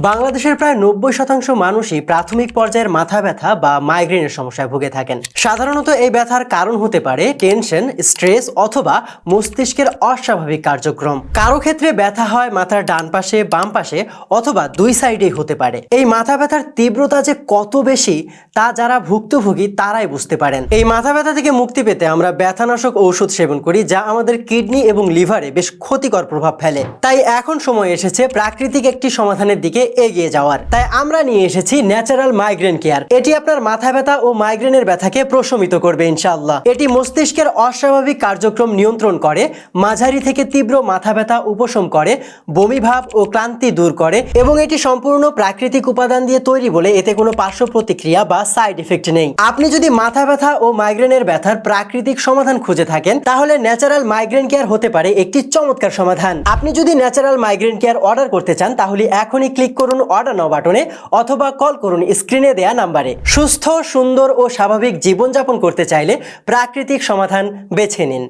বাংলাদেশের প্রায় 90% মানুষই প্রাথমিক পর্যায়ের মাথা ব্যথা বা মাইগ্রেনের সমস্যায় ভুগে থাকেন। সাধারণত এই ব্যথার কারণ হতে পারে টেনশন, স্ট্রেস অথবা মস্তিষ্কের অস্বাভাবিক কার্যক্রম। কারো ক্ষেত্রে ব্যথা হয় মাথার ডান পাশে, বাম পাশে অথবা দুই সাইডেই হতে পারে। এই মাথা ব্যথার তীব্রতা যে কত বেশি তা যারা ভুক্তভোগী তারাই বুঝতে পারেন। এই মাথা ব্যথা থেকে মুক্তি পেতে আমরা ব্যথানাশক ঔষধ সেবন করি, যা আমাদের কিডনি এবং লিভারে বেশ ক্ষতিকর প্রভাব ফেলে। তাই এখন সময় এসেছে প্রাকৃতিক একটি সমাধানের দিকে এগিয়ে যাওয়ার। তাই আমরা নিয়ে এসেছি ন্যাচারাল মাইগ্রেন কেয়ার। এটি আপনার মাথা ব্যথা ও মাইগ্রেনের ব্যথাকে প্রশমিত করবে ইনশাআল্লাহ। এটি মস্তিষ্কের অস্বাভাবিক কার্যক্রম নিয়ন্ত্রণ করে, মাঝারি থেকে তীব্র মাথা ব্যথা উপশম করে, বমি ভাব ও ক্লান্তি দূর করে এবং এটি সম্পূর্ণ প্রাকৃতিক উপাদান দিয়ে তৈরি বলে এতে কোনো পার্শ্ব প্রতিক্রিয়া বা সাইড এফেক্ট নেই। আপনি যদি মাথা ব্যথা ও মাইগ্রেনের ব্যথার প্রাকৃতিক সমাধান খুঁজে থাকেন, তাহলে ন্যাচারাল মাইগ্রেন কেয়ার হতে পারে একটি চমৎকার সমাধান। আপনি যদি ন্যাচারাল মাইগ্রেন কেয়ার অর্ডার করতে চান, তাহলে এখনই ক্লিক করুন অর্ডার নাও বাটনে অথবা কল করুন স্ক্রিনে দেয়া নাম্বারে। সুস্থ, সুন্দর ও স্বাভাবিক জীবনযাপন করতে চাইলে প্রাকৃতিক সমাধান বেছে নিন।